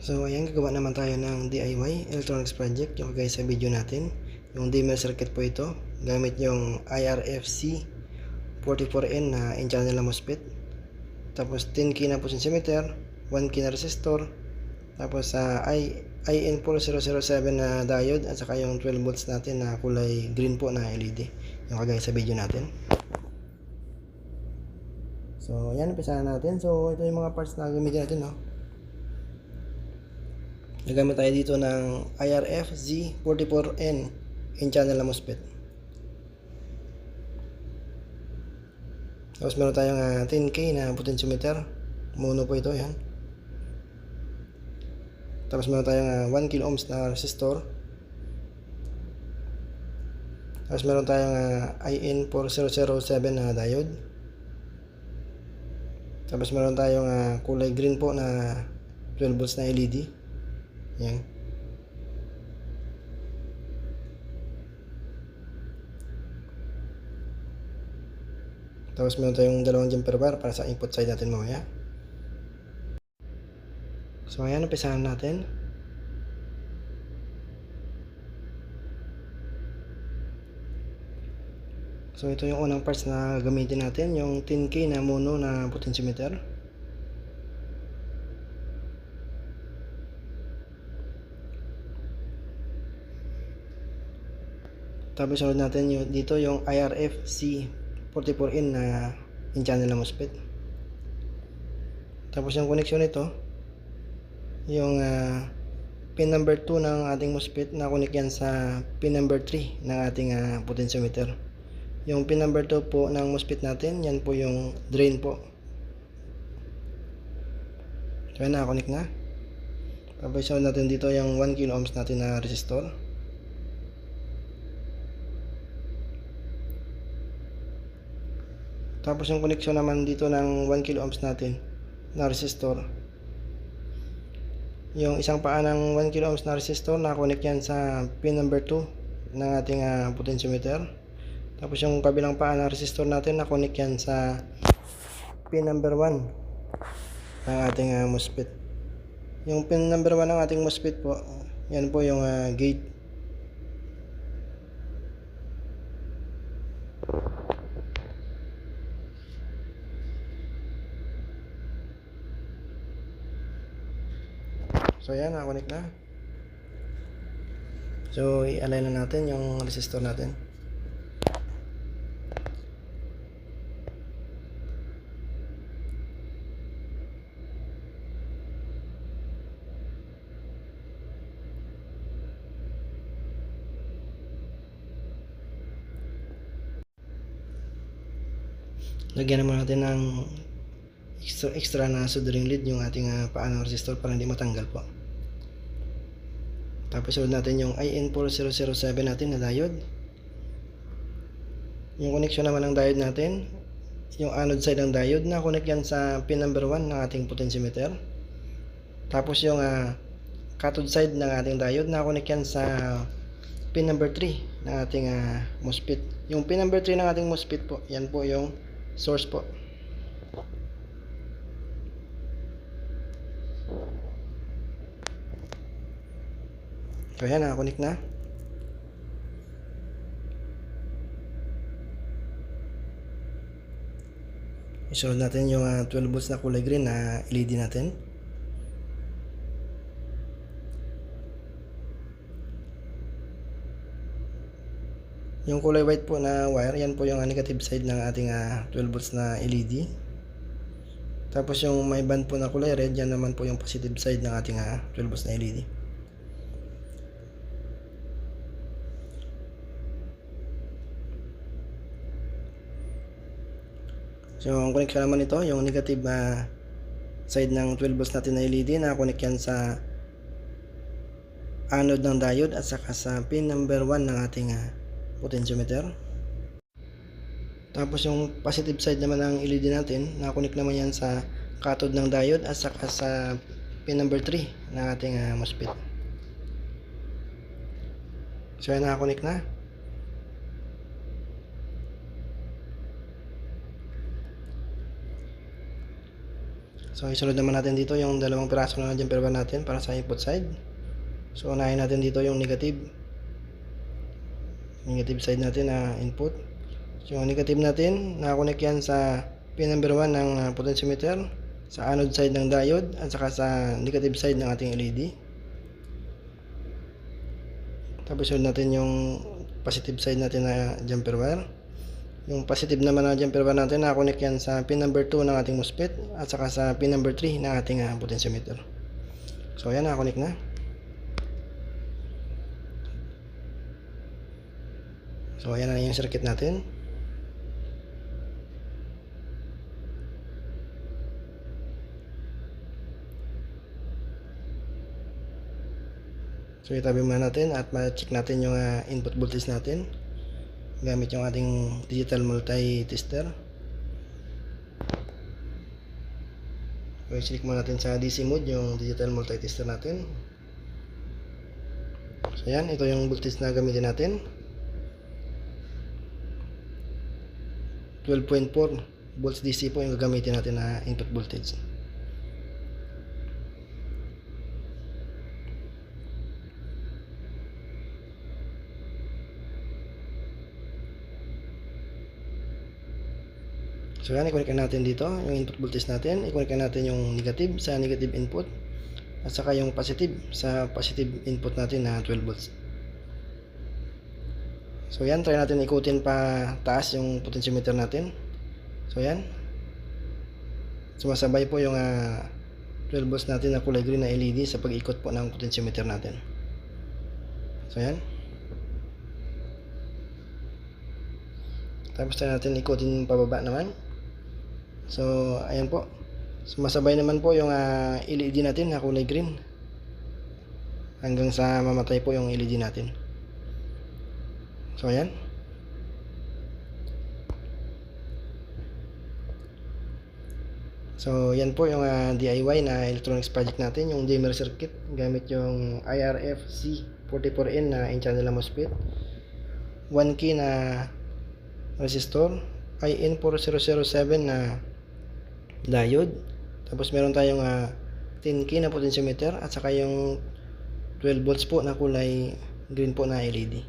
So ayan, gagawa naman tayo ng DIY electronics project yung kagaya sa video natin. Yung dimmer circuit po ito gamit yung IRFC 44N na in-channel na MOSFET. Tapos 10K na potentiometer, 1K na resistor, tapos IN4007 na diode at saka yung 12 volts natin na kulay green po na LED yung kagaya sa video natin. So ayan, umpisahan natin. So ito yung mga parts na gamitin natin, no. Nagamit tayo dito ng IRF Z44N in-channel na MOSFET. Tapos meron tayong 10K na potentiometer. Mono po ito, yan. Tapos meron tayong 1 kilo ohms na resistor. Tapos meron tayong IN4007 na diode. Tapos meron tayong kulay green po na 12 volts na LED. Yan. Tapos meron tayong dalawang jumper bar para sa input side natin mamaya. So ayan, umpisahan natin. So ito yung unang parts na gamitin natin, yung 10K na mono na potentiometer. Tapos sunod natin dito yung IRF C44N na in-channel na MOSFET. Tapos yung connection nito, yung pin number 2 ng ating MOSFET na connect yan sa pin number 3 ng ating potentiometer. Yung pin number 2 po ng MOSFET natin, yan po yung drain po. So yan, nakakonect na. Tapos sunod natin dito yung 1 kilo ohms natin na resistor. Tapos yung connection naman dito ng 1 kilo ohms natin na resistor, yung isang paa ng 1 kilo ohms na resistor nakakonect yan sa pin number 2 ng ating potentiometer. Tapos yung kabilang paa ng resistor natin nakakonect yan sa pin number 1 ng ating MOSFET. Yung pin number 1 ng ating MOSFET po, yan po yung gate. So ayan, nakakonect na. So i-align na natin yung resistor natin. Lagyan naman natin ng extra na soldering lead yung ating paa ng resistor para hindi matanggal po. Tapos sunod natin yung IN4007 natin na diode. Yung connection naman ng diode natin, yung anode side ng diode na connect yan sa pin number 1 ng ating potentiometer. Tapos yung cathode side ng ating diode na connect yan sa pin number 3 ng ating MOSFET. Yung pin number 3 ng ating MOSFET po, yan po yung source po. So yan, nakakonect na. Isunod natin yung 12 volts na kulay green na LED natin. Yung kulay white po na wire, yan po yung negative side ng ating 12 volts na LED. Tapos yung may band po na kulay red, yan naman po yung positive side ng ating 12 volts na LED. So ang connection naman ito, yung negative side ng 12 volts natin na LED na connect yan sa anode ng diode at saka sa pin number 1 ng ating potentiometer. Tapos yung positive side naman ng LED natin, na-connect naman yan sa cathode ng diode at saka sa pin number 3 ng ating MOSFET. So yan, naka-connect na. So isunod naman natin dito yung dalawang piraso na jumper bar natin para sa input side. So unahin natin dito yung negative side natin na input. So yung negative natin, nakakonect yan sa pin number 1 ng potentiometer, sa anode side ng diode, at saka sa negative side ng ating LED. Tapos sunod natin yung positive side natin na jumper wire. Yung positive naman na jumper wire natin, nakakonect yan sa pin number 2 ng ating MOSFET, at saka sa pin number 3 ng ating potentiometer. So ayan, nakakonect na. So ayan na yung circuit natin. So itabi muna natin at ma-check natin yung input voltage natin gamit yung ating digital multi-tester. So i-check muna natin sa DC mode yung digital multi-tester natin. So yan, ito yung voltage na gamitin natin. 12.4 volts DC po yung gagamitin natin na input voltage. So yan, i-connect natin dito yung input voltage natin. I-connect natin yung negative sa negative input, at saka yung positive sa positive input natin na 12 volts. So yan, try natin ikutin pa taas yung potentiometer natin. So yan, sumasabay po yung 12 volts natin na kulay green na LED sa pag-ikot po ng potentiometer natin. So yan. Tapos try natin ikutin pababa naman. So ayan po, sumasabay naman po yung LED natin na kulay green hanggang sa mamatay po yung LED natin. So ayan. So yan po yung DIY na electronics project natin, yung dimmer circuit gamit yung IRF-C44N na in-channel na MOSFET, 1K na resistor, IN4007 na diode, tapos meron tayong 10K na potentiometer, at saka yung 12 volts po na kulay green po na LED.